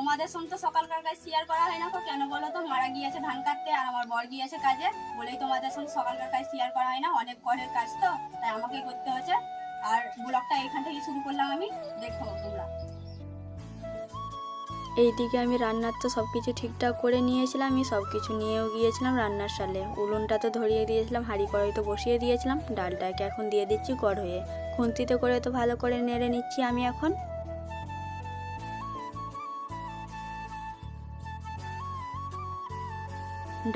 তোমাদের সঙ্গে তো সকালকার কাজ শেয়ার করা হয় না, তো কেন বলো তো? মারা গিয়েছে ধান কাটতে আর আমার বর গিয়েছে কাজে, বলেই তোমাদের সঙ্গে সকালকার কাজ শেয়ার করা হয় না। অনেক ঘরের কাজ তো, তাই আমাকেই করতে হচ্ছে। আর ব্লগটা এখান থেকে শুরু করলাম আমি, দেখো তোমরা। এইদিকে আমি রান্নার তো সব কিছু ঠিকঠাক করে নিয়েছিলাম, আমি সব কিছু নিয়েও গিয়েছিলাম রান্নার সালে। উনুনটা তো ধরিয়ে দিয়েছিলাম, হাঁড়ি কড়াই তো বসিয়ে দিয়েছিলাম। ডালটাকে এখন দিয়ে দিচ্ছি কড়াইয়ে, খুন্তিতে করে তো ভালো করে নেড়ে নিচ্ছি আমি এখন।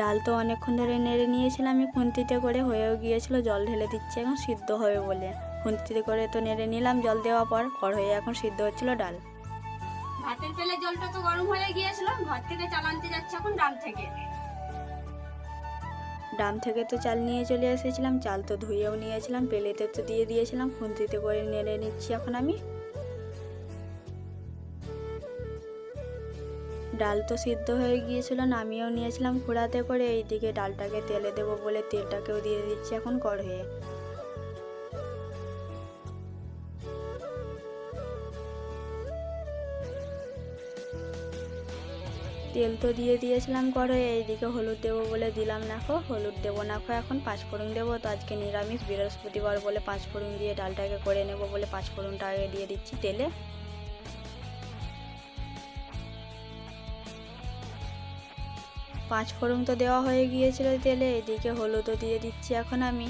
ডাল তো অনেকক্ষণ ধরে নেড়ে নিয়েছিলাম আমি খুন্তিতে করে, হয়েও গিয়েছিল। জল ঢেলে দিচ্ছি এখন সিদ্ধ হবে বলে। খুন্তিতে করে তো নেড়ে নিলাম, জল দেওয়ার পর কড়াইয়ে এখন সিদ্ধ হচ্ছিল ডাল। ভাতের পেলে জলটা তো গরম হয়ে গিয়েছিল, ঘর থেকে চাল আনতে যাচ্ছে এখন ডাম থেকে। ডাম থেকে তো চাল নিয়ে চলে এসেছিলাম, চাল তো ধুয়েও নিয়েছিলাম, পেলেতে তো দিয়ে দিয়েছিলাম। খুন্তিতে করে নেড়ে নিচ্ছি এখন আমি। ডাল তো সিদ্ধ হয়ে গিয়েছিল, নামিয়েও নিয়েছিলাম খুঁড়াতে করে। এইদিকে ডালটাকে তেলে দেবো বলে তেলটাকেও দিয়ে দিচ্ছি এখন কড়াইয়ে। তেল তো দিয়ে দিয়েছিলাম কড়াইয়ে। এইদিকে হলুদ দেবো বলে দিলাম না, হলুদ দেবো না, এখন পাঁচফোড়ন দেবো। তো আজকে নিরামিষ, বৃহস্পতিবার বলে পাঁচফোড়ন দিয়ে ডালটাকে করে নেব বলে পাঁচফোড়নটা আগে দিয়ে দিচ্ছি তেলে। পাঁচফোড়ন তো দেওয়া হয়ে গিয়েছিল তেলে। এদিকে হলুদও দিয়ে দিচ্ছি এখন আমি।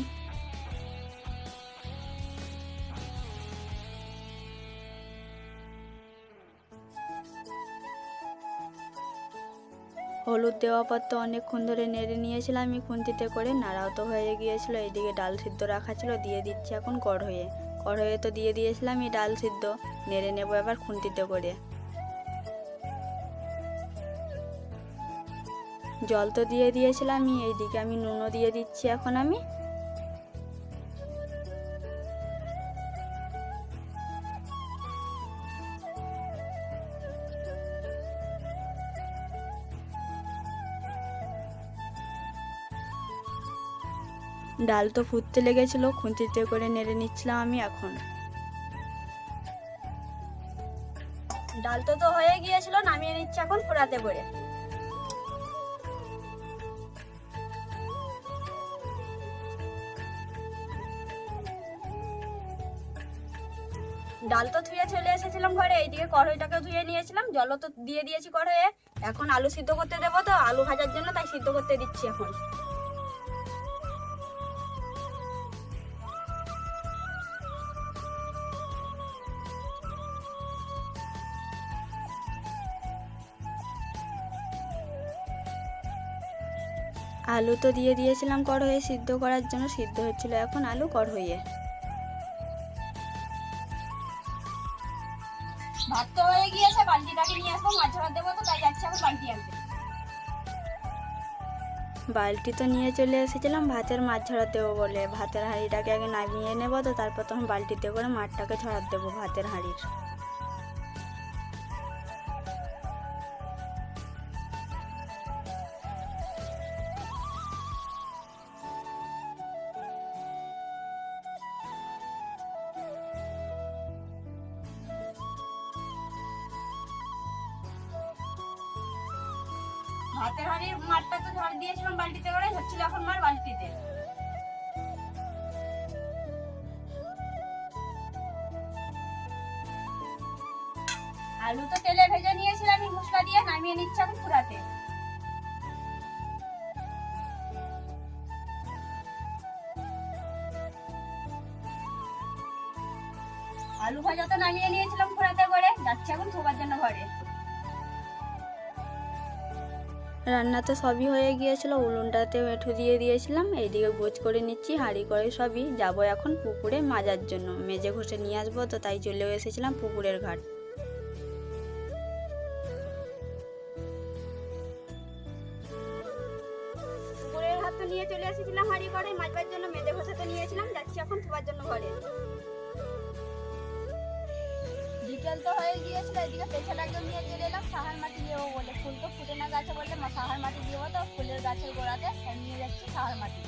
হলুদ দেওয়া পর তো অনেকক্ষণ ধরে নেড়ে নিয়েছিলাম আমি খুন্তিতে করে, নাড়াও তো হয়ে গিয়েছিল। এদিকে ডাল সিদ্ধ রাখা ছিল, দিয়ে দিচ্ছি এখন কড়াইয়ে। কড়াইয়ে তো দিয়ে দিয়েছিলাম এই ডাল সিদ্ধ, নেড়ে নেবো এবার খুন্তিতে করে। জল তো দিয়ে দিয়েছিলাম আমি। এইদিকে আমি নুনও দিয়ে দিচ্ছি এখন আমি। ডাল তো ফুটতে লেগেছিল, খুন্তিতে করে নেড়ে নিচ্ছিলাম আমি এখন। ডাল তো হয়ে গিয়েছিল, নামিয়ে নিচ্ছে এখন ফোড়াতে করে। ডাল তো ধুয়ে চলে এসেছিলাম ঘরে, এইদিকে কড়াইটাকে ধুয়ে নিয়েছিলাম, জলও তো দিয়ে দিয়েছি কড়াইয়ে। এখন আলু সিদ্ধ করতে দেবো, তো আলু ভাজার জন্য তাই সিদ্ধ করতে দিচ্ছি এখন। আলু তো দিয়ে দিয়েছিলাম কড়াইয়ে সিদ্ধ করার জন্য, সিদ্ধ হচ্ছিল এখন আলু কড়াইয়ে। ভাত তো হয়ে গিয়েছে, বালতিটাকে নিয়ে আসবো, মাছ ধরা দেবো, তো তাই যাচ্ছে এখন বালতি আনতে। বালতি তো নিয়ে চলে এসেছিলাম ভাতের মাছ ঝরাতে দেবো বলে। ভাতের হাঁড়িটাকে আগে নামিয়ে নেবো, তো তারপর তখন বালতিতে করে মাছটাকে ঝরাতে দেবো ভাতের হাঁড়ির। ভাতের হাঁড়ির মাঠটা তো ঝাড় দিয়েছিলাম বালতিতে করে, হচ্ছিল এখন মার বালতিতে। আলু তো তেলে ভেজে নিয়েছিলাম আমি মশলা দিয়ে, নামিয়ে নিচ্ছে এখন ফুরাতে। আলু ভাজা তো নামিয়ে নিয়েছিলাম ফুরাতে করে, যাচ্ছে এখন থোবার জন্য ঘরে। রান্না তো সবই হয়ে গিয়েছিল, উনুনটাতেও এঁঠো দিয়ে দিয়েছিলাম। এইদিকে গোছ করে নিচ্ছি হাঁড়ি করে সবই। যাবো এখন পুকুরে মাজার জন্য, মেজে ঘষে নিয়ে আসবো, তো তাই চলেও এসেছিলাম পুকুরের ঘাট। পুকুরের হাত তো নিয়ে চলে এসেছিলাম হাঁড়ি করে মাজবার জন্য, মেজে ঘষে তো নিয়েছিলাম, যাচ্ছি এখন থোবার জন্য ঘরে। বিকেল তো হয়ে গিয়েছিল, এদিকে পেছাটাকে নিয়ে চলে এলাম সাহার মাটি দেবো বলে। ফুল তো ফুটে না গাছে বললে সাহার মাটি দেবো, তো ফুলের গাছের গোড়াতে নিয়ে যাচ্ছি সাহার মাটি।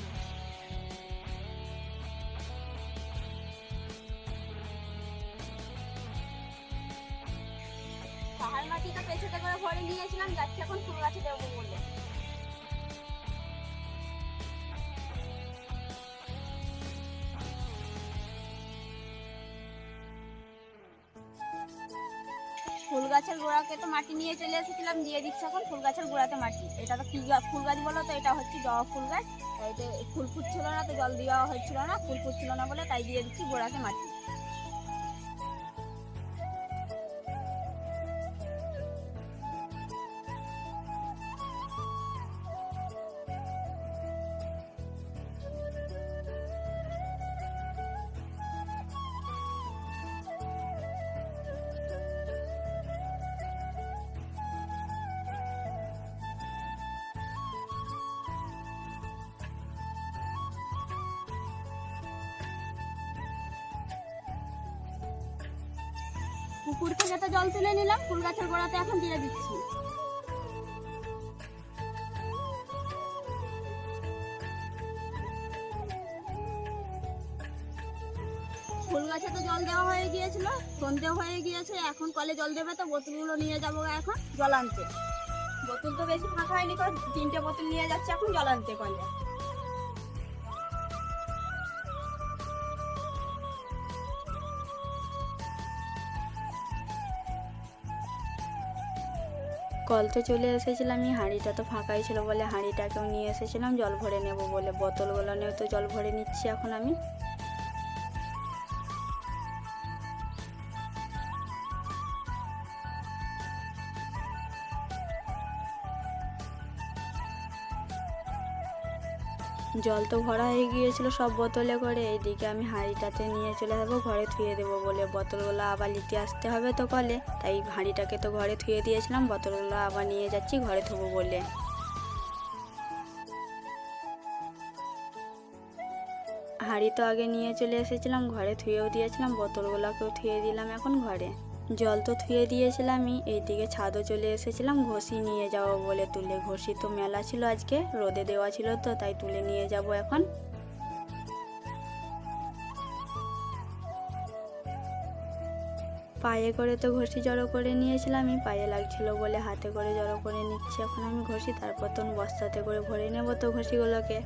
পাহাড় মাটিটা পেছনে করে ভরে নিয়েছিলাম, যাচ্ছি এখন ফুল গাছে দেবো বলে। ফুল গাছের গোড়াকে তো মাটি নিয়ে চলে এসেছিলাম, দিয়ে দিচ্ছি এখন ফুল গাছের গোড়াতে মাটি। এটা তো কি ফুল গাছ বলো তো, এটা হচ্ছে জবা ফুল গাছ। এতে ফুল ফুটছিল না, তো জল দেওয়া হচ্ছিল না, ফুল ফুটছিল না বলে তাই দিয়ে দিচ্ছি গোড়াতে মাটি। পুকুর থেকে তো জল তুলে নিলাম, ফুল গাছের গোড়াতে এখন দিয়ে দিচ্ছি। ফুল গাছে তো জল দেওয়া হয়ে গিয়েছিল, সন্ধে হয়ে গিয়েছে, এখন কলে জল দেবে, তো বোতলগুলো নিয়ে যাবো এখন জল আনতে। বোতল তো বেশি ফাঁকা হয়নি, 3টে বোতল নিয়ে যাচ্ছে এখন জল আনতে কলে। কল তো চলে এসেছিলাম, আমি হাঁড়িটা তো ফাঁকাই ছিল বলে হাঁড়িটাকেও নিয়ে এসেছিলাম জল ভরে নেব বলে। বোতলগুলো নিয়েও তো জল ভরে নিচ্ছি এখন আমি। জল তো ভরা হয়ে গিয়েছিল সব বোতলে করে। এইদিকে আমি হাঁড়িটাতে নিয়ে চলে যাবো ঘরে ধুয়ে দেবো বলে, বোতলগুলো আবার নিতে আসতে হবে তো কলে, তাই হাঁড়িটাকে তো ঘরে ধুয়ে দিয়েছিলাম, বোতলগুলো আবার নিয়ে যাচ্ছি ঘরে ধোবো বলে। হাঁড়ি তো আগে নিয়ে চলে এসেছিলাম, ঘরে ধুয়েও দিয়েছিলাম, বোতলগুলোকেও ধুয়ে দিলাম এখন ঘরে। জল তো ধুয়ে দিয়েছিলামই, এইদিকে ছাদও চলে এসেছিলাম ঘষি নিয়ে যাবো বলে তুলে। ঘষি তো মেলা ছিল আজকে, রোদে দেওয়া ছিল তো তাই তুলে নিয়ে যাব এখন। পায়ে করে তো ঘষি জড়ো করে নিয়েছিলাম, আমি পায়ে লাগছিল বলে হাতে করে জড়ো করে নিচ্ছি এখন আমি ঘষি। তারপর তো বস্তাতে করে ভরে নেবো তো ঘষিগুলোকে।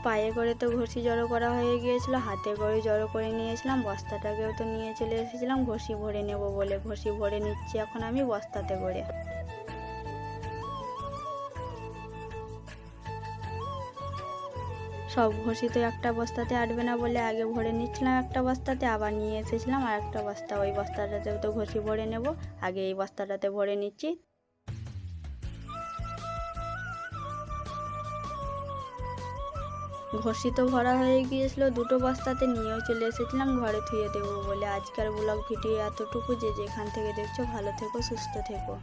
পায়ে করে তো ঘষি জড়ো করা হয়ে গিয়েছিল, হাতে করে জড়ো করে নিয়েছিলাম, বস্তাটাকেও তো নিয়ে চলে এসেছিলাম ঘষি ভরে নেব বলে। ঘষি ভরে নিচ্ছি এখন আমি বস্তাতে করে। সব ঘষি তো একটা বস্তাতে আটবে না বলে আগে ভরে নিচ্ছিলাম একটা বস্তাতে, আবার নিয়ে এসেছিলাম আর একটা বস্তা, ওই বস্তাটাতেও তো ঘষি ভরে নেব। আগে এই বস্তাটাতে ভরে নিচ্ছি। ঘষি তো ভরা হয়ে গিয়েছিল, 2টো বস্তাতে নিয়েও চলে এসেছিলাম ঘরে ধুয়ে দেবো বলে। আজকের ব্লগ ভিডিও এতটুকু, যে যেখান থেকে দেখছো ভালো থেকো, সুস্থ থেকো।